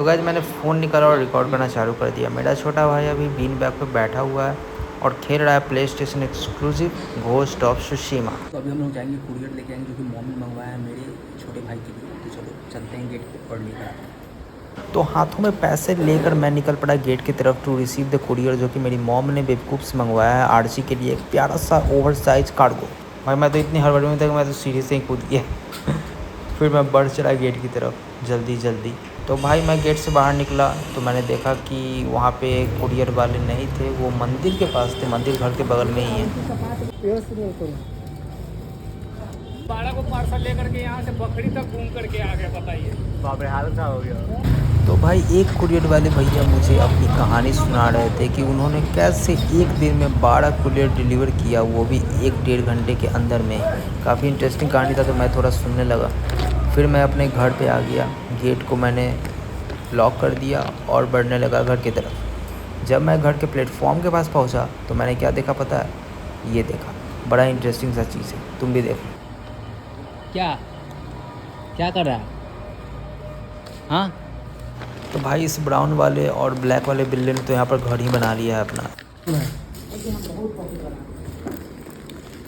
तो गाइस मैंने फ़ोन निकाला और रिकॉर्ड करना चालू कर दिया। मेरा छोटा भाई अभी बीन बैग पे बैठा हुआ है और खेल रहा है play station exclusive ghost of सुशीमा। तो अभी हम लोग जाएंगे कुरियर लेके आएंगे, जो कि मॉम ने मंगवाया है मेरे छोटे भाई के लिए। तो चलो चलते हैं गेट पे और लेकर आते हैं। तो हाथों में पैसे लेकर मैं निकल पड़ा गेट की तरफ टू रिसीव द कुरियर, जो कि मेरी मॉम ने बेवकूफ़ से मंगवाया है आरसी के लिए एक प्यारा सा ओवर साइज कार्गो। भाई मैं तो इतनी हड़बड़ी में था कि मैं तो सीढ़ी से ही कूद गया। फिर मैं बढ़ चला गेट की तरफ जल्दी। तो भाई मैं गेट से बाहर निकला तो मैंने देखा कि वहाँ पे कुरियर वाले नहीं थे, वो मंदिर के पास थे। मंदिर घर के बगल में ही है। 12 को पार्सल लेकर के यहाँ से बकरी तक घूम करके आ गए, बताइए। बाप रे, हालत खराब हो गया। तो भाई एक कुरियर वाले भैया मुझे अपनी कहानी सुना रहे थे कि उन्होंने कैसे एक दिन में 12 कुरियर डिलीवर किया, वो भी 1-1.5 घंटे के अंदर में। काफ़ी इंटरेस्टिंग कहानी था तो मैं थोड़ा सुनने लगा। फिर मैं अपने घर पे आ गया, गेट को मैंने लॉक कर दिया और बढ़ने लगा घर की तरफ। जब मैं घर के प्लेटफॉर्म के पास पहुंचा तो मैंने क्या देखा पता है? ये देखा, बड़ा इंटरेस्टिंग सा चीज़ है, तुम भी देखो। क्या क्या कर रहा है? हाँ, तो भाई इस ब्राउन वाले और ब्लैक वाले बिल्ली ने तो यहाँ पर घर ही बना लिया है अपना।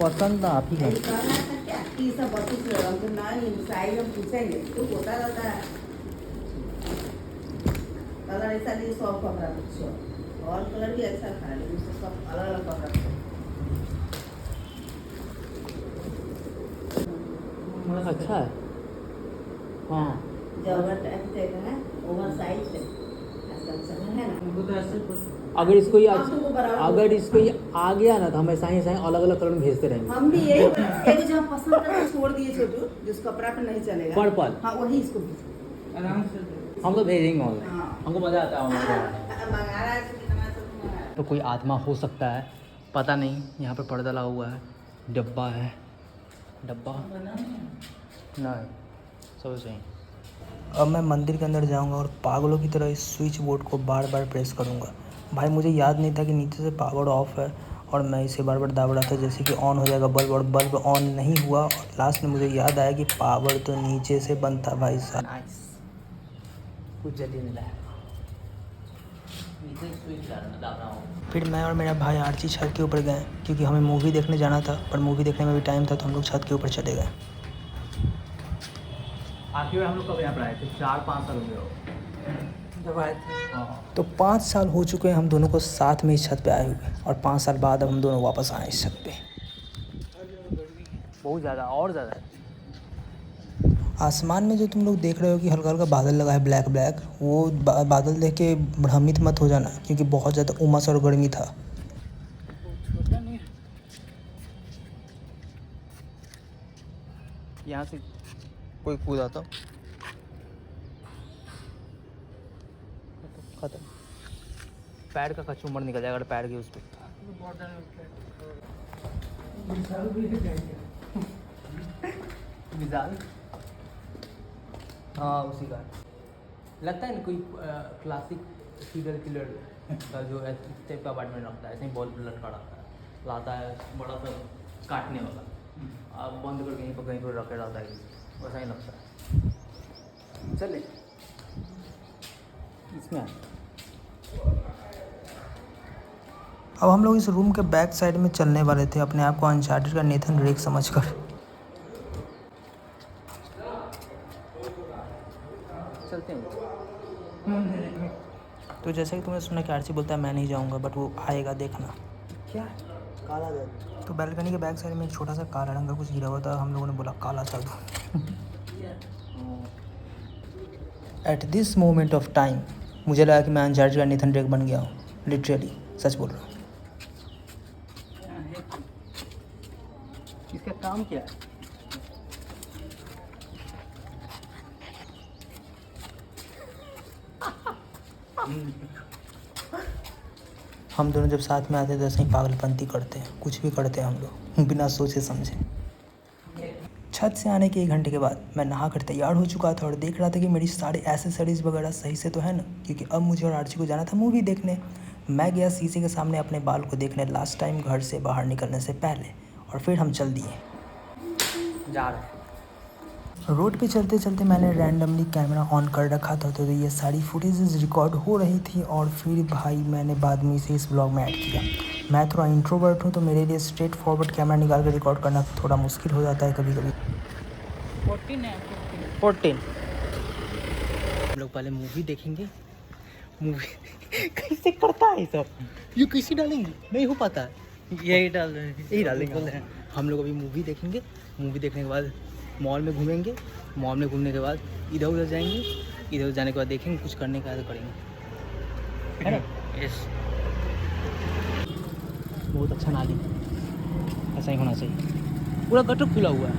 पसंद आप ही है। कलर ऐसा नहीं, सब कपड़ा कुछ और कलर भी अच्छा था, लेकिन उससे सब अलग अलग कपड़ा अच्छा है। हाँ, जबर टाइप है, ओवर साइज है, आजकल चलन है ना। अगर इसको ये हम तुमको बराबर अगर इसको ये आ गया ना तो हम ऐसा ही अलग अलग कलर में भेजते रहेंगे। हम भी यही एक जो हम पसंद करके छोड़ दिए छोटू, जिस कपड़ा पे नहीं चलेगा पर्पल। हाँ वही इसको भेजो आराम से हम तो भेजेंगे ऑनलाइन। हाँ। हमको मज़ा आता है ऑनलाइन। मंगा रहा है तो कितना सब मंगा रहा है। तो कोई आत्मा हो सकता है, पता नहीं। यहाँ पे पर्दा लगा हुआ है, डब्बा है, डब्बा नहीं, सब सही। अब मैं मंदिर के अंदर जाऊंगा और पागलों की तरह इस स्विच बोर्ड को बार बार प्रेस करूंगा। भाई मुझे याद नहीं था कि नीचे से पावर ऑफ है और मैं इसे बार बार दाब रहा था जैसे कि ऑन हो जाएगा बल्ब, और बल्ब ऑन नहीं हुआ। और लास्ट में मुझे याद आया कि पावर तो नीचे से बंद था भाई साहब। नाइस, कुछ जल्दी मिला है। नीचे स्विच दाब रहा हूँ। फिर मैं और मेरा भाई आरची छत के ऊपर गए क्योंकि हमें मूवी देखने जाना था, पर मूवी देखने में भी टाइम था तो हम लोग छत के ऊपर चले गए। आखिर में हम लोग कब यहाँ पर आए थे? 4-5 साल हो गए जब आए थे। हाँ, तो 5 साल हो चुके हैं हम दोनों को साथ में इस छत पे आए हुए, और 5 साल बाद अब हम दोनों वापस आए इस छत पे। बहुत ज़्यादा, और ज़्यादा है। आसमान में जो तुम लोग देख रहे हो कि हल्का हल्का बादल लगा है ब्लैक ब्लैक, वो बादल देख के भ्रमित मत हो जाना क्योंकि बहुत ज़्यादा उमस और गर्मी था। छोटा नहीं है। यहाँ से कोई कूदा तो खत्म, पैर का कचूमर निकल जाएगा अगर पैर गई उस पर। मिजाल, हाँ उसी का। लगता है ना कोई क्लासिक सीरियल किलर का जो इस टाइप का अपार्टमेंट रखता है, ऐसे ही बॉल लटका रखता है, लाता है बड़ा सा काटने वाला, आप बंद करके कहीं पर रखे रहता है, वैसा ही लगता है। चले इसमें अब हम लोग इस रूम के बैक साइड में चलने वाले थे, अपने आप को अनचार्टेड का नेथन ड्रेक समझकर। चलते हैं। तो जैसे कि तुमने सुना कि आरसी बोलता है मैं नहीं जाऊंगा, बट वो आएगा, देखना। क्या काला दर्द? तो बैल्कनी के बैक साइड में एक छोटा सा काला रंग का कुछ गिरा हुआ था, हम लोगों ने बोला काला कर दो। At this moment of time मुझे लगा कि मैं अनचार्टेड का नेथन ड्रेक बन गया हूँ, लिटरली सच बोल रहा हूँ। इसका काम क्या है? हम दोनों जब साथ में आते हैं तो ऐसे ही पागलपंती करते हैं, कुछ भी करते हैं हम लोग बिना सोचे समझे। छत से आने के 1 घंटे के बाद मैं नहा कर तैयार हो चुका था और देख रहा था कि मेरी सारे एसेसरीज़ वगैरह सही से तो है ना, क्योंकि अब मुझे और आरची को जाना था मूवी देखने। मैं गया शीशे के सामने अपने बाल को देखने लास्ट टाइम घर से बाहर निकलने से पहले, और फिर हम चल दिए। जा रहे हैं। रोड पे चलते चलते मैंने रैंडमली कैमरा ऑन कर रखा था, तो ये सारी फुटेजेस रिकॉर्ड हो रही थी और फिर भाई मैंने बाद में इसे इस ब्लॉग में ऐड किया। मैं थोड़ा इंट्रोवर्ट हूँ, तो मेरे लिए स्ट्रेट फॉरवर्ड कैमरा निकाल कर रिकॉर्ड करना थोड़ा मुश्किल हो जाता है कभी कभी। 14 हम लोग पहले मूवी देखेंगे। मूवी कैसे करता है सब, ये कैसे डालेंगे नहीं हो पाता है, यही डालेंगे। हम लोग अभी मूवी देखेंगे। मूवी देखने के बाद मॉल में घूमेंगे। मॉल में घूमने के बाद इधर उधर जाएंगे। इधर उधर जाने के बाद देखेंगे कुछ करने का तो करेंगे, है ना? यस, बहुत अच्छा नाली, ऐसा ही होना चाहिए। पूरा गटर खुला हुआ है।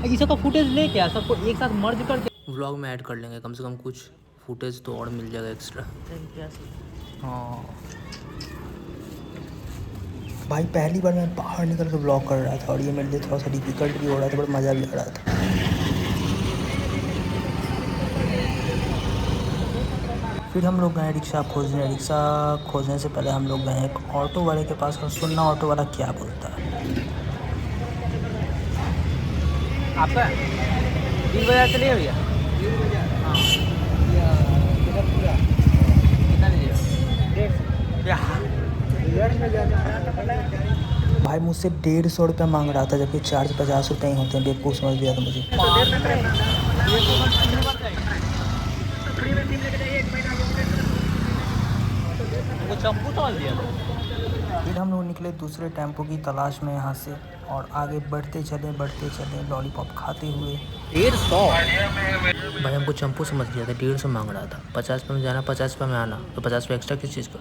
ये सब का फुटेज ले क्या सबको एक साथ मर्ज करके व्लॉग में ऐड कर लेंगे, कम से कम कुछ फुटेज तो और मिल जाएगा एक्स्ट्रा। हाँ भाई पहली बार मैं बाहर निकल कर ब्लॉग कर रहा था और ये मेरे लिए थोड़ा सा डिफिकल्ट भी हो रहा था, बट मज़ा भी आ रहा था। फिर हम लोग गए रिक्शा खोजने। रिक्शा खोजने से पहले हम लोग गए एक ऑटो वाले के पास और सुनना ऑटो वाला क्या बोलता है। आपका 3 बजे चलिए भैया। हाँ कितना लीजिएगा? भाई मुझसे 150 रुपये मांग रहा था, जबकि चार्ज 50 रुपये ही होते हैं। बेवकूफ़ समझ लिया था मुझे। चंपू तोल दिया। फिर हम लोग निकले दूसरे टेम्पो की तलाश में यहाँ से और आगे बढ़ते चले लॉलीपॉप खाते हुए। 150 भाई हमको चंपू समझ लिया था, 150 मांग रहा था। 50 रुपये में जाना, 50 रुपये में आना, तो 50 रुपये एक्स्ट्रा किस चीज़ का?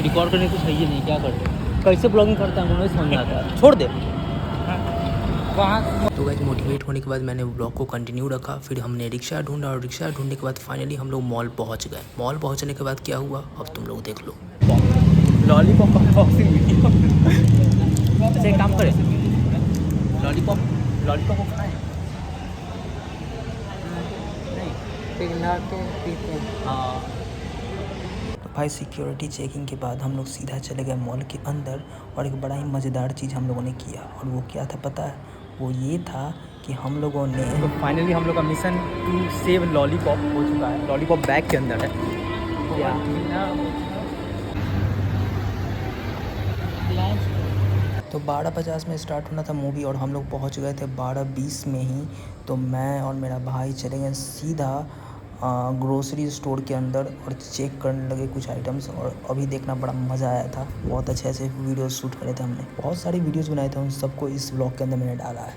रिकॉर्ड करने कुछ है ही नहीं, क्या करते? कैसे ब्लॉगिंग करता है मुझे समझ में आता है, छोड़ दे वहाँ। तो गाइस मोटिवेट होने के बाद मैंने ब्लॉग को कंटिन्यू रखा। फिर हमने रिक्शा ढूंढा और रिक्शा ढूंढने के बाद फाइनली हम लोग मॉल पहुंच गए। मॉल पहुंचने के बाद क्या हुआ अब तुम लोग देख लो। Lollipop unboxing video. अच्छा एक काम करें, लॉलीपॉप को खाएं नहीं, पिघला के पीते हैं। हाँ तो भाई सिक्योरिटी चेकिंग के बाद हम लोग सीधा चले गए मॉल के अंदर और एक बड़ा ही मज़ेदार चीज़ हम लोगों ने किया। और वो क्या था पता है? वो ये था कि हम लोगों ने तो फाइनली हम लोग का मिशन टू सेव लॉलीपॉप हो चुका है। लॉलीपॉप बैग के अंदर है। तो 12:50 में स्टार्ट होना था मूवी और हम लोग पहुंच गए थे 12:20 में ही। तो मैं और मेरा भाई चले गए सीधा ग्रोसरी स्टोर के अंदर और चेक करने लगे कुछ आइटम्स। और अभी देखना बड़ा मज़ा आया था। बहुत अच्छे अच्छे वीडियोस शूट करे थे हमने, बहुत सारी वीडियोस बनाए थे, उन सबको इस ब्लॉग के अंदर मैंने डाला है।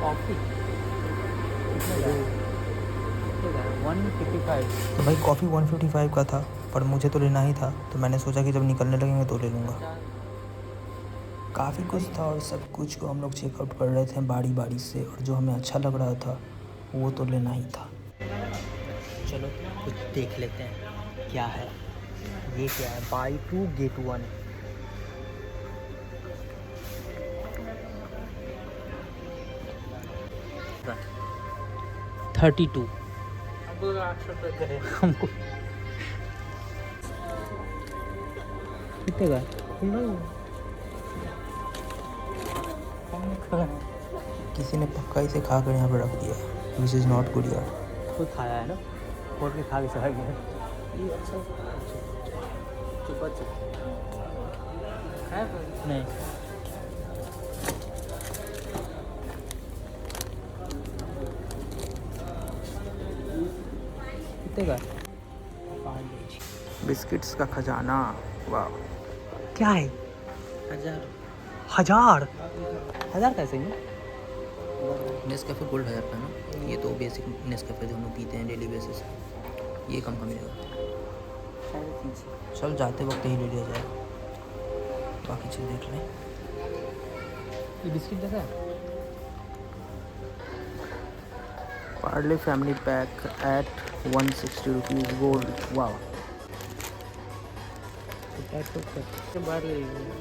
कॉफ़ी 155। तो भाई कॉफ़ी 155 का था, पर मुझे तो लेना ही था, तो मैंने सोचा कि जब निकलने लगेंगे तो ले लूँगा। काफ़ी कुछ था और सब कुछ को हम लोग चेकआउट कर रहे थे बारी बारी से, और जो हमें अच्छा लग रहा था वो तो लेना ही था। चलो कुछ देख लेते हैं क्या है। ये क्या है? By 2 gate 1। $32 हमको कितने का? किसी ने पक्का इसे खा कर यहाँ पर रख दिया, विच इज़ नॉट गुड यार। खुद खाया है ना, खोल के खा के सहा गया। ये अच्छा चुपा है नहीं। कितने का? बिस्किट्स का खजाना, वाह। क्या है? 1000 कैसे है? नेस्कैफे गोल्ड 1000 का ना, ये तो बेसिक नेस्कैफे जो हम लोग पीते हैं डेली बेसिस। ये कम का मिलेगा। चल जाते वक्त ही ले लिया जाए, बाकी चीज़ देख लें। ये बिस्किट देखा है? Parle family pack at 160 rupees gold, वाह।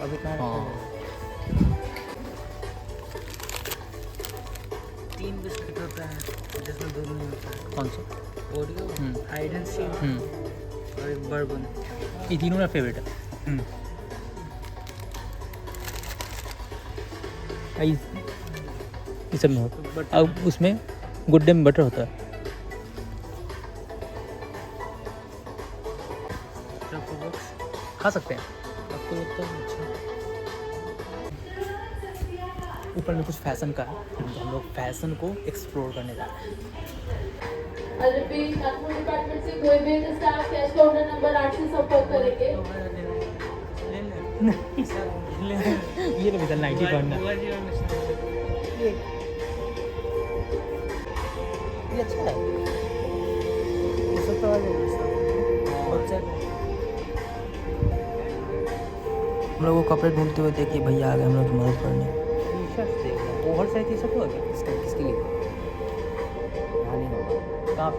अभी कहाँ? हाँ 3 बिस्किट होता है जिसमें 2 नहीं होता है। कौन सा? ओरियो, हाइड एंड सीक और एक बर्बन। ये तीनों मेरा फेवरेट है। इस सब में होता है। अब उसमें गुड डे में बटर होता है। खा सकते हैं। आपको लगता है अच्छा? ऊपर में कुछ फैशन का है, तो हम लोग फैशन को एक्सप्लोर करने जा रहे हैं। डिपार्टमेंट से कोई भी स्टाफ कैश काउंटर नंबर 8 से संपर्क करेंगे। ये तो भीतर 90 पढ़ना। ये अच्छा है। ये सब तो आ जाएगा बच्चा को। हम लोग को कपड़े ढूंढते हुए देखिए भैया आ गए हम लोग की मदद करने। टी-शर्ट देख रहे हैं। ओवर साइज टी-शर्ट होगा क्या? किसके लिए? यहाँ नहीं होगा। कहाँ पे?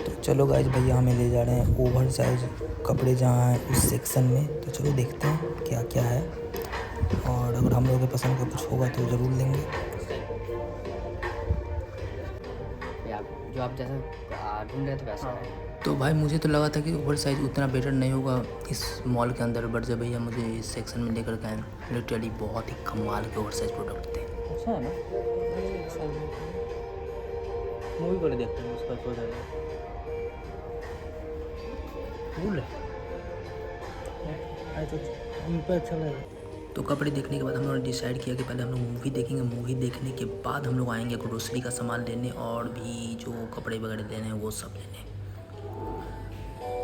तो चलो गाइस भैया हमें ले जा रहे हैं ओवर साइज कपड़े जहाँ हैं उस सेक्शन में। तो चलो देखते हैं क्या क्या है, और अगर हम लोगों के पसंद का कुछ होगा तो ज़रूर लेंगे। जो आप जैसा ढूंढ रहे थे वैसा है। तो भाई मुझे तो लगा था कि ओवर साइज उतना बेटर नहीं होगा इस मॉल के अंदर, बट जब भैया मुझे इस सेक्शन में लेकर गए लिटरली बहुत ही कमाल के ओवर साइज प्रोडक्ट थे। अच्छा है ना? मूवी पर देखते हैं उसका तो ज़्यादा कूल है। तो उन पर अच्छा लगा। तो कपड़े देखने के बाद हम लोगों ने डिसाइड किया कि पहले हम लोग मूवी देखेंगे, मूवी देखने के बाद हम लोग आएंगे ग्रोसरी का सामान लेने और भी जो कपड़े वगैरह लेने हैं वो सब लेने।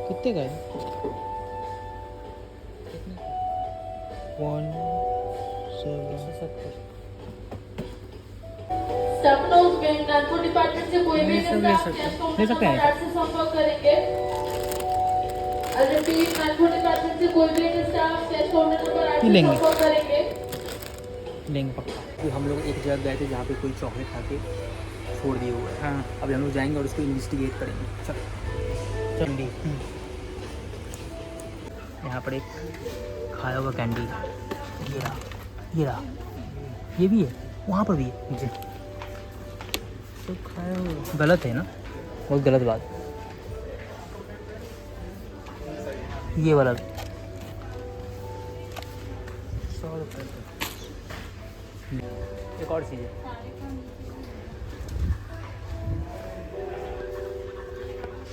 कितने का है? 170। स्टाफ नोज में ट्रांसपोर्ट डिपार्टमेंट से कोई भी स्टाफ कैश काउंटर नंबर 8 से संपर्क करेंगे। रिपीट, ट्रांसपोर्ट डिपार्टमेंट से कोई भी स्टाफ कैश काउंटर नंबर 8 से संपर्क करेंगे। लेंगे पक्का। तो हम लोग एक जगह गए थे जहाँ पे कोई चॉकलेट खा के छोड़ दिए हुए हैं। हाँ, अभी हम लोग जाएंगे और उसको इन्वेस्टिगेट करेंगे। चल यहाँ पर एक खाया हुआ कैंडी, ये रहा, ये भी है, वहाँ पर भी है। जी तो खाया हुआ गलत है ना, बहुत गलत बात। ये वाला 100 रुपये का। एक और चीज़ है,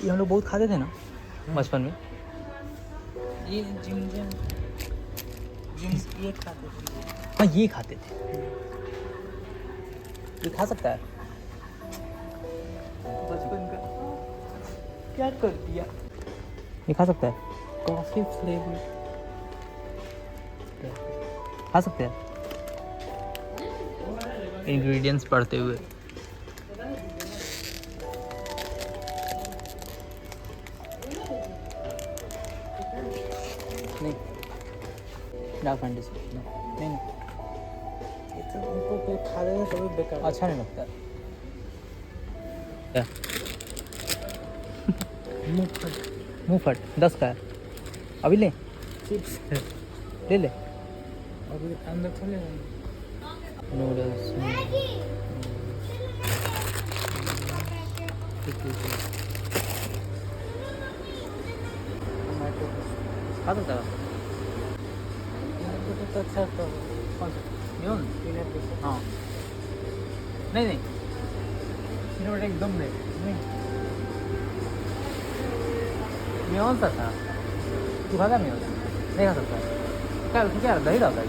ये हम लोग बहुत खाते थे ना बचपन में। ये जिम ये खाते थे। हाँ ये खाते थे। ये खा सकता है बचपन का क्या कर दिया। ये खा सकता है, कॉफी फ्लेवर खा सकते हैं। इंग्रेडिएंट्स पढ़ते हुए नहीं, डार्क फैंटेसी नहीं, ये तो उनको कोई खा लेगा तो भी बेकार। अच्छा नहीं लगता। क्या मुँह फट 10 का है, अभी ले चिप्स ले ले। अभी अंदर चले जाएंगे। नूडल्स खा सकता है। तो अच्छा तो कौन सा न्यून? हाँ नहीं एकदम नहीं म्योन सा था। तू खाता म्योन? नहीं खा सकता। क्या उसमें क्या दही डालता है?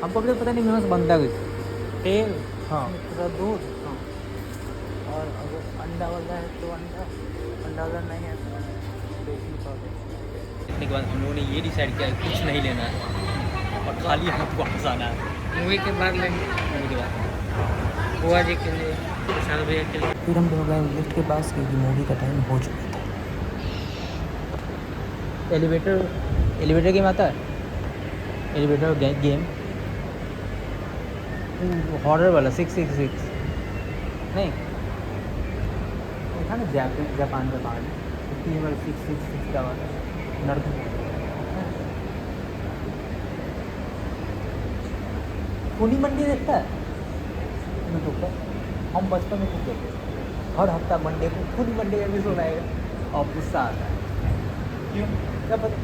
हमको अभी तक पता नहीं म्योन से बनता है कुछ। तेल, हाँ थोड़ा दूध, हाँ। और अगर अंडा वाला है तो अंडा वाला नहीं है तो बेकिंग पाउडर। देखने के बाद हम लोगों ने ये डिसाइड किया कुछ नहीं लेना है और खाली हाथ वापस आना है। मूवी के बाद लेंगे। मूवी के बाद बुआ जी के लिए, विशाल भैया के लिए। फिर हम लोग गए लिफ्ट के पास क्योंकि मूवी का टाइम हो चुका था। एलिवेटर गेम आता है। एलिवेटर गेम हॉरर वाला 666 नहीं था ना, जापान का पार्ट 666 का वाला नर्क। खूनी मंडी देखता है यूट्यूब पर। हम बचपन में कुछ देखते थे, हर हफ्ता मंडे को खूनी मंडी का एपिसोड आएगा और गुस्सा आता है। क्या पता,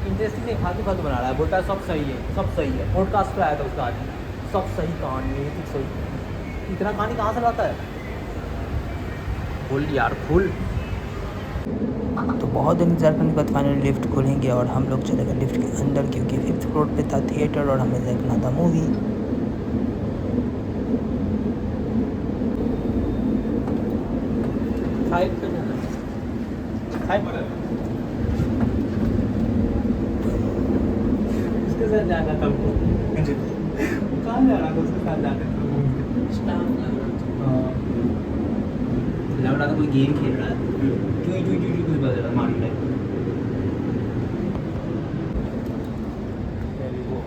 इंटरेस्टिंग नहीं, फालतू फालतू बना रहा है, बोलता है सब सही है, सब सही है। पॉडकास्ट पे आया था उसका आदमी, सब सही कहानी है, ये सही। इतना कहानी कहाँ से लाता है? खुल यार खुल। तो बहुत दिन इंतज़ार करने के बाद फाइनली लिफ्ट खुलेंगे और हम लोग चले गए लिफ्ट के अंदर, क्योंकि 5th फ्लोर पे था थिएटर और हमें देखना था मूवी। साइड पे जाना, साइड पर उसके साथ जाना था वो। कहाँ जाना था उसके साथ जाने था? स्टाफ लग रहा था कोई गेम खेल रहा है, चुई चुई चुई कुछ बज रहा है, मार रहा है। वो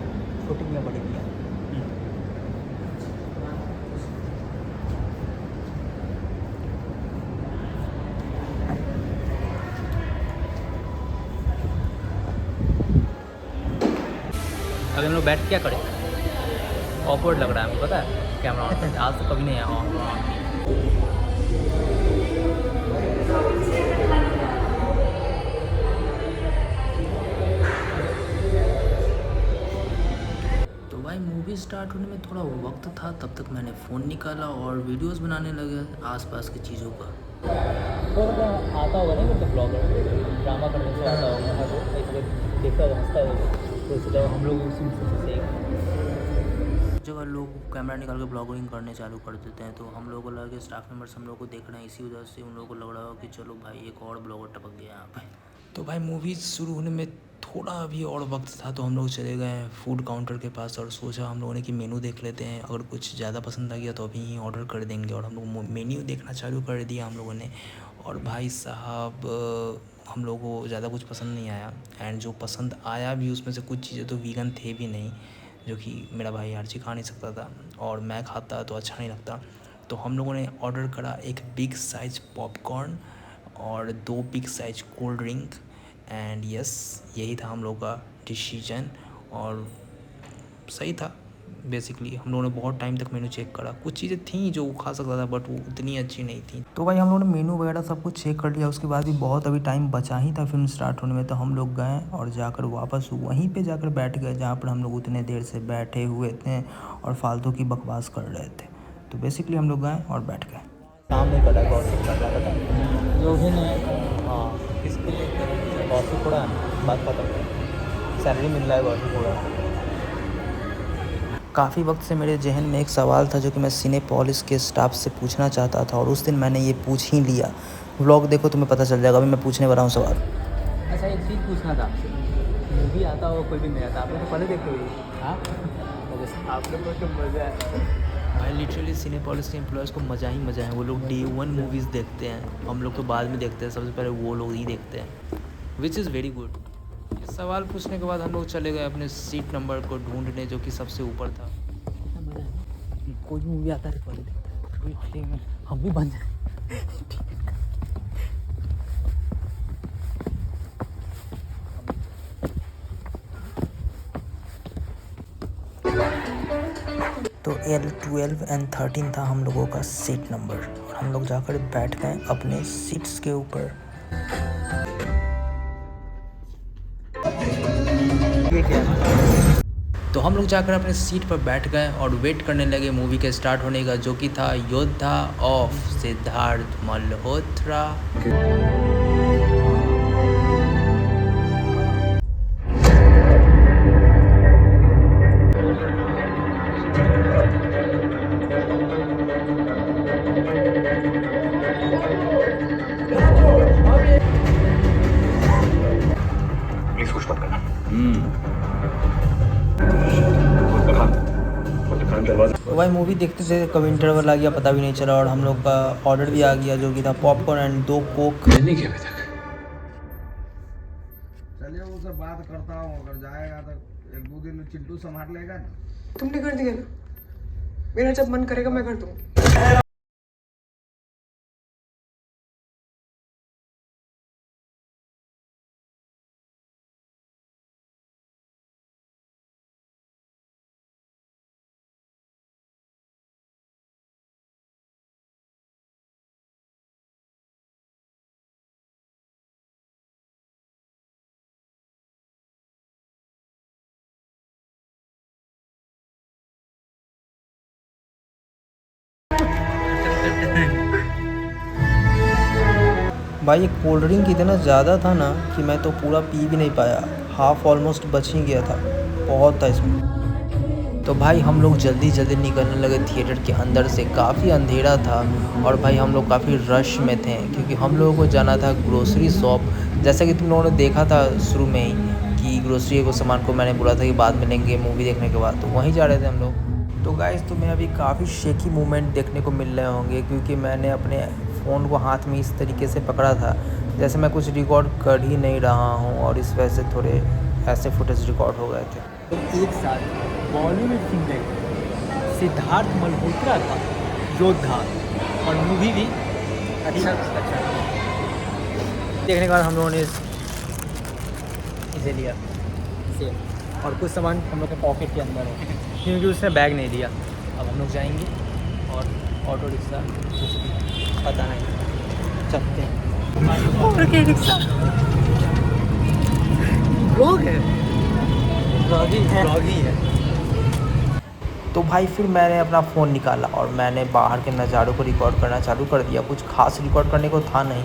शूटिंग में बढ़ गया। अगर हम लोग बैठ क्या करें? ऑकवर्ड लग रहा है, हमको पता है कैमरा ऑन है। आज तो कभी नहीं आया ऑन। तो भाई मूवी स्टार्ट होने में थोड़ा वक्त था, तब तक मैंने फ़ोन निकाला और वीडियोस बनाने लगे आसपास की चीज़ों का। तो मतलब आता होगा नहीं, मतलब ब्लॉगर ड्रामा करने से आता होगा, हाँ तो ऐसे देखता होगा, हंसता होगा, तो सोचा हम लोग उसी से जगह लोग कैमरा निकाल के ब्लॉगिंग करने चालू कर देते हैं, तो हम लोगों को लगा कि स्टाफ मेंबर्स हम लोग को देख रहे हैं, इसी वजह से उन लोगों को लग रहा हो कि चलो भाई एक और ब्लॉगर टपक गया यहाँ पे। तो भाई मूवी शुरू होने में थोड़ा अभी और वक्त था, तो हम लोग चले गए फूड काउंटर के पास और सोचा हम लोगों ने कि मेनू देख लेते हैं, अगर कुछ ज़्यादा पसंद आ गया तो अभी ही ऑर्डर कर देंगे। और हम लोग मेन्यू देखना चालू कर दिया हम लोगों ने, और भाई साहब हम लोगों को ज़्यादा कुछ पसंद नहीं आया, एंड जो पसंद आया भी उसमें से कुछ चीज़ें तो वीगन थे भी नहीं, जो कि मेरा भाई आर्ची खा नहीं सकता था और मैं खाता तो अच्छा नहीं लगता। तो हम लोगों ने ऑर्डर करा एक बिग साइज़ पॉपकॉर्न और 2 big size cold drink, and yes यही था हम लोग का डिसीजन, और सही था। बेसिकली हम लोगों ने बहुत टाइम तक मेनू चेक करा, कुछ चीज़ें थी जो वो खा सकता था बट वो उतनी अच्छी नहीं थी। तो भाई हम लोगों ने मेनू वगैरह सब कुछ चेक कर लिया, उसके बाद भी बहुत अभी टाइम बचा ही था फिल्म स्टार्ट होने में, तो हम लोग गए और जाकर वापस वहीं पे जाकर बैठ गए जहाँ पर हम लोग उतने देर से बैठे हुए थे और फालतू की बकवास कर रहे थे। तो बेसिकली हम लोग गए और बैठ गए। काम नहीं कर रहा है, गॉसिप कर रहा था जो भी नहीं। हाँ किसके लिए गॉसिप हो रहा है, बात पता है, सैलरी मिल रहा है, गॉसिप हो रहा है। काफ़ी वक्त से मेरे जहन में एक सवाल था जो कि मैं सिनेपोलिस के स्टाफ से पूछना चाहता था, और उस दिन मैंने ये पूछ ही लिया। व्लॉग देखो तुम्हें पता चल जाएगा, अभी मैं पूछने वाला हूँ सवाल। अच्छा एक चीज़ पूछना था आपसे, मूवी आता हो कोई भी नहीं आता, आप लोग तो पहले देखते हुए। हाँ आप लोग को तो मज़ा है भाई लिटरली सिनेपोलिस के एम्प्लॉयज़ को मज़ा ही मज़ा है, वो लोग डे 1 मूवीज़ देखते हैं, हम लोग तो बाद में देखते हैं, सबसे पहले वो लोग ही देखते हैं, विच इज़ वेरी गुड। ये सवाल पूछने के बाद हम लोग चले गए अपने सीट नंबर को ढूंढने, जो कि सबसे ऊपर था। कितना मज़ा है ना, कोई भी मूवी आता है तो पहले देखते हैं, ठीक है हम भी बन जाए। तो L12 एंड 13 था हम लोगों का सीट नंबर, और हम लोग जाकर बैठ गए अपने सीट्स के ऊपर। ये क्या है? तो हम लोग जाकर अपने सीट पर बैठ गए और वेट करने लगे मूवी के स्टार्ट होने का, जो कि था योद्धा ऑफ सिद्धार्थ मल्होत्रा। प्लीज कुछ मत करना। दरवाजा तो भाई मूवी देखते थे कभी इंटरवल आ गया पता भी नहीं चला, और हम लोग का ऑर्डर भी आ गया जो कि था पॉपकॉर्न एंड 2 कोक। नहीं किया अभी तक। चलिए वो सब बात करता हूँ, अगर जाएगा तो 1-2 दिन में चिंटू संभाल लेगा ना। तुमने कर दिया ना, मेरा जब मन करेगा मैं कर दूंगी। भाई ये कोल्ड ड्रिंक इतना ज़्यादा था ना कि मैं तो पूरा पी भी नहीं पाया, हाफ ऑलमोस्ट बच ही गया था, बहुत था इसमें। तो भाई हम लोग जल्दी जल्दी निकलने लगे थिएटर के अंदर से, काफ़ी अंधेरा था और भाई हम लोग काफ़ी रश में थे क्योंकि हम लोगों को जाना था ग्रोसरी शॉप। जैसा कि तुम लोगों ने देखा था शुरू में ही कि ग्रोसरी को सामान को मैंने बोला था कि बाद में लेंगे मूवी देखने के बाद, तो वहीं जा रहे थे हम लोग। तो गाइस तुम्हें अभी काफ़ी शेकी मूवमेंट देखने को मिल रहे होंगे क्योंकि मैंने अपने फ़ोन को हाथ में इस तरीके से पकड़ा था जैसे मैं कुछ रिकॉर्ड कर ही नहीं रहा हूँ और इस वजह से थोड़े ऐसे फुटेज रिकॉर्ड हो गए थे। तो एक साथ बॉलीवुड फिल्म देख सिद्धार्थ मल्होत्रा का योद्धा और मूवी भी अच्छा देखने के बाद हम लोगों ने इसे लिया इसे, और कुछ सामान हम लोग के पॉकेट के अंदर है क्योंकि उसने बैग नहीं दिया। अब हम लोग जाएंगे और ऑटो रिक्शा कुछ भी पता नहीं चलते हैं। ऑटो रिक्शा लोग है ब्लॉग ही है। तो भाई फिर मैंने अपना फ़ोन निकाला और मैंने बाहर के नज़ारों को रिकॉर्ड करना चालू कर दिया। कुछ खास रिकॉर्ड करने को था नहीं,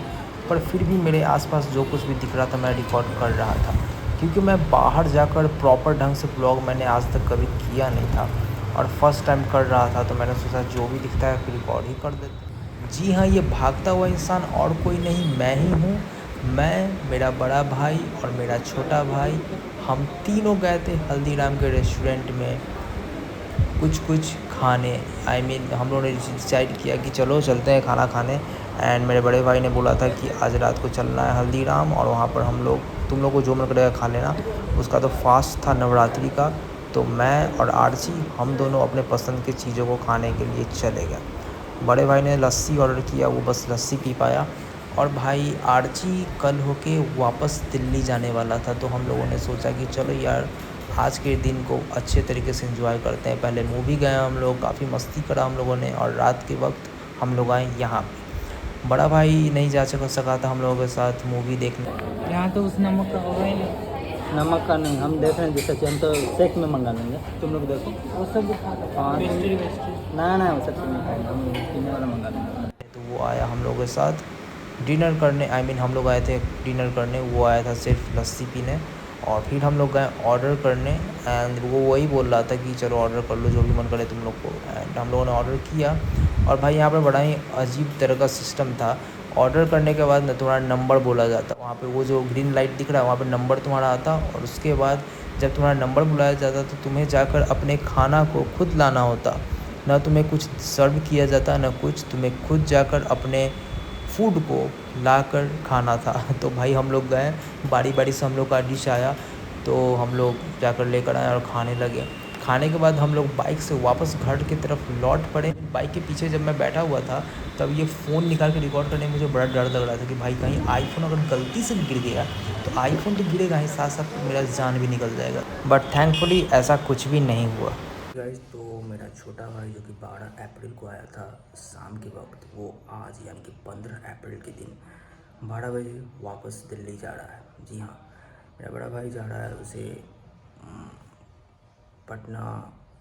पर फिर भी मेरे आसपास जो कुछ भी दिख रहा था मैं रिकॉर्ड कर रहा था क्योंकि मैं बाहर जाकर प्रॉपर ढंग से ब्लॉग मैंने आज तक कभी किया नहीं था और फर्स्ट टाइम कर रहा था, तो मैंने सोचा जो भी दिखता है फिर रिकॉर्ड ही कर देते। जी हाँ, ये भागता हुआ इंसान और कोई नहीं मैं ही हूँ। मैं, मेरा बड़ा भाई और मेरा छोटा भाई, हम तीनों गए थे हल्दीराम के रेस्टोरेंट में कुछ खाने। हम लोगों ने डिसाइड किया कि चलो चलते हैं खाना खाने। एंड मेरे बड़े भाई ने बोला था कि आज रात को चलना है हल्दीराम और वहाँ पर हम लोग तुम लोग को जो मन करेगा खा लेना। उसका तो फास्ट था नवरात्रि का, तो मैं और आरसी हम दोनों अपने पसंद की चीज़ों को खाने के लिए चले गए। बड़े भाई ने लस्सी ऑर्डर किया, वो बस लस्सी पी पाया। और भाई आरची कल होके वापस दिल्ली जाने वाला था, तो हम लोगों ने सोचा कि चलो यार आज के दिन को अच्छे तरीके से एंजॉय करते हैं। पहले मूवी गए हम लोग, काफ़ी मस्ती करा हम लोगों ने और रात के वक्त हम लोग आए यहाँ पे। बड़ा भाई नहीं जा सका था हम लोगों के साथ मूवी देखने। यहाँ तो उस नमक का होगा ही नहीं, नमक का नहीं। हम देख रहे हैं जैसा कि हम तो शेक में मंगा लेंगे, तुम लोग देखो वो सब हाँ ना वो सब नहीं खाएंगे, हम पीने वाला मंगा लेंगे। तो वो आया हम लोगों के साथ डिनर करने, हम लोग आए थे डिनर करने, वो आया था सिर्फ लस्सी पीने। और फिर हम लोग गए ऑर्डर करने एंड वो वही बोल रहा था कि चलो ऑर्डर कर लो जो भी मन करे तुम लोग को। एंड हम लोगों ने ऑर्डर किया और भाई यहाँ पर बड़ा ही अजीब तरह का सिस्टम था। ऑर्डर करने के बाद ना तुम्हारा नंबर बोला जाता, वहाँ पे वो जो ग्रीन लाइट दिख रहा है वहाँ पे नंबर तुम्हारा आता और उसके बाद जब तुम्हारा नंबर बुलाया जाता तो तुम्हें जाकर अपने खाना को खुद लाना होता। ना तुम्हें कुछ सर्व किया जाता ना कुछ, तुम्हें खुद जाकर अपने फूड को लाकर खाना था। तो भाई हम लोग गए, बारी बारी से हम लोग का डिश आया तो हम लोग जाकर लेकर आए और खाने लगे। खाने के बाद हम लोग बाइक से वापस घर की तरफ लौट पड़े। बाइक के पीछे जब मैं बैठा हुआ था तब ये फ़ोन निकाल के रिकॉर्ड करने में मुझे बड़ा डर लग रहा था कि भाई कहीं आईफोन अगर गलती से गिर गया तो आईफोन तो गिरेगा ही, साथ साथ मेरा जान भी निकल जाएगा। बट थैंकफुली ऐसा कुछ भी नहीं हुआ। गाइस तो मेरा छोटा भाई जो कि 12 अप्रैल को आया था शाम के वक्त, वो आज यानी कि 15 अप्रैल के दिन 12 बजे वापस दिल्ली जा रहा है। जी हाँ, मेरा बड़ा भाई जा रहा है उसे पटना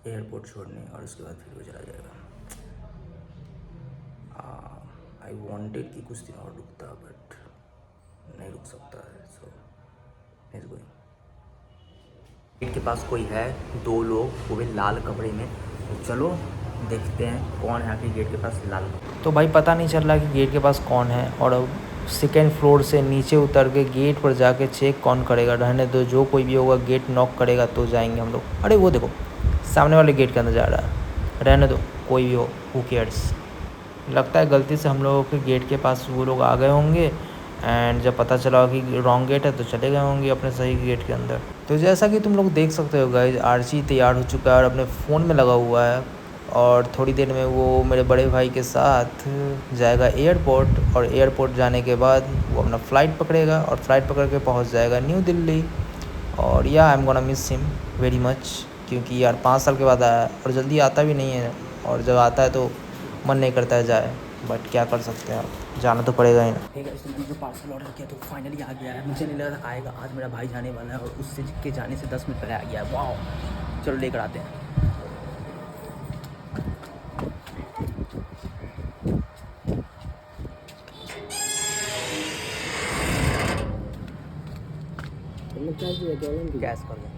एयरपोर्ट छोड़ने और उसके बाद फिर वो चला जाएगा। आई वांटेड कि कुछ दिन और रुकता बट नहीं रुक सकता है, सो इट्स गोइंग। गेट के पास कोई है, 2 लोग, वो भी लाल कपड़े में। तो चलो देखते हैं कौन है आखिर गेट के पास लाल। तो भाई पता नहीं चल रहा कि गेट के पास कौन है और अब सेकेंड फ्लोर से नीचे उतर के गेट पर जाके चेक कौन करेगा। रहने दो, जो कोई भी होगा गेट नॉक करेगा तो जाएंगे हम लोग। अरे वो देखो सामने वाले गेट के अंदर जा रहा है, रहने दो कोई भी हो, हू केयर्स। लगता है गलती से हम लोगों के गेट के पास वो लोग आ गए होंगे एंड जब पता चला कि रॉन्ग गेट है तो चले गए होंगे अपने सही गेट के अंदर। तो जैसा कि तुम लोग देख सकते हो गाइस, आरची तैयार हो चुका है और अपने फ़ोन में लगा हुआ है और थोड़ी देर में वो मेरे बड़े भाई के साथ जाएगा एयरपोर्ट और एयरपोर्ट जाने के बाद वो अपना फ़्लाइट पकड़ेगा और फ़्लाइट पकड़ के पहुंच जाएगा न्यू दिल्ली। और या I am gonna miss him very much क्योंकि यार 5 साल के बाद आया और जल्दी आता भी नहीं है और जब आता है तो मन नहीं करता है जाए, बट क्या कर सकते हैं, आप जाना तो पड़ेगा ही ना। ठीक है, इसलिए जो पार्सल ऑर्डर किया तो फाइनली आ गया है। मुझे नहीं लगा था आएगा, आज मेरा भाई जाने वाला है और उससे के जाने से 10 मिनट पहले आ गया है। वाह, चलो लेकर आते हैं। कैश कर दो।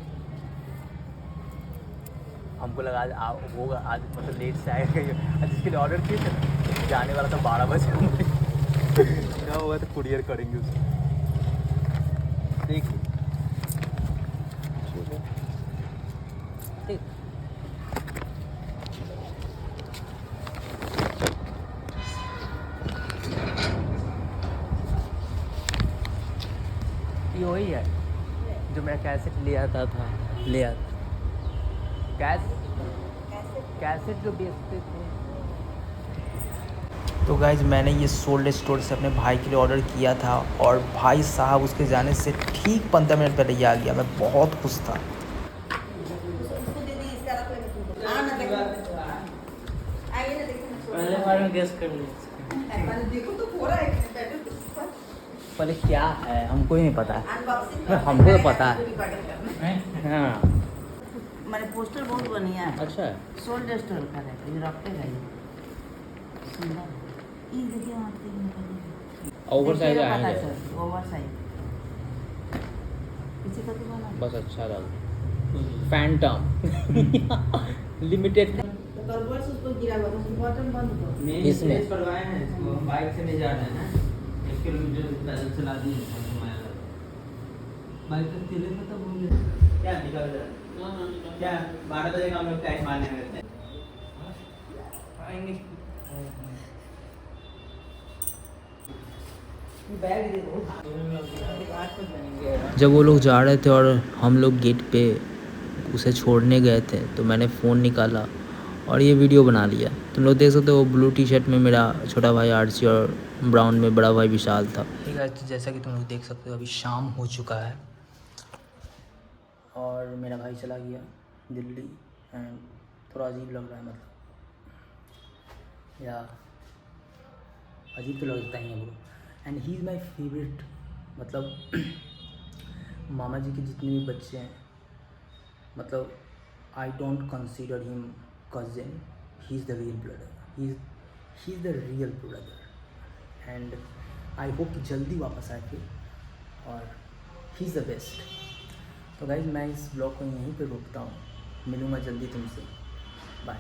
हमको लगा आज होगा, आज मतलब लेट से आएगा। जिसके लिए ऑर्डर किए थे ना, जाने वाला था 12 बजे। ना होगा तो कुरियर करेंगे उसको। देख ठीक। ये वही है जो मैं कैसेट ले आता था, कैसेट जो बेचते थे। तो गाइज मैंने ये सोल्ड स्टोर से अपने भाई के लिए ऑर्डर किया था और भाई साहब उसके जाने से ठीक 15 मिनट पहले ये आ गया। मैं बहुत खुश था। इसको दे दी, इसका रख लेंगे तुमको। हाँ ना देखो, आइए ना देखो। पहले बार में गैस कर ली। पहले देखो तो पूरा है बैठो तो पहले क्या है हमको ही नहीं पता है। अनबॉक्सिंग हमको तो पता है। हाँ मैंने पोस्टर बहुत बढ़िया है। अच्छा है। सोल्ड स्टोर का है, ये रखेगा ये सुंदर। ये देखिए वहाँ पे निकल ओवर साइज आएगा ओवर साइज पीछे का तो बना बस। अच्छा लगा फैंटम लिमिटेड। तो कर्बोर्ड से उसको गिरा हुआ था, उसको बटन बंद करो। इसमें करवाए हैं इसको, बाइक से नहीं जा रहे हैं ना, 1 किलोमीटर पैदल चला दिए बाइक से चले में तो भूल गए क्या निकल रहा है। क्या 12 बजे का हम लोग टाइम मारने रहते हैं। आएंगे बैग दे दो। जब वो लोग जा रहे थे और हम लोग गेट पे उसे छोड़ने गए थे तो मैंने फ़ोन निकाला और ये वीडियो बना लिया। तुम लोग देख सकते हो, वो ब्लू टी शर्ट में मेरा छोटा भाई आरसी और ब्राउन में बड़ा भाई विशाल था। ठीक है, जैसा कि तुम लोग देख सकते हो अभी शाम हो चुका है और मेरा भाई चला गया दिल्ली। एंड थोड़ा अजीब लग रहा है, मतलब या अजीब तो लगता ही है bro. And he is my favourite, मतलब मामा जी के जितने भी बच्चे हैं, मतलब I don't consider him cousin, he is the real brother, he is the real brother. And I hope कि जल्दी वापस आए फिर, और ही इज़ द बेस्ट। तो गाइज मैं इस ब्लॉग को यहीं पे रोकता हूँ, मिलूँगा जल्दी तुमसे, बाय।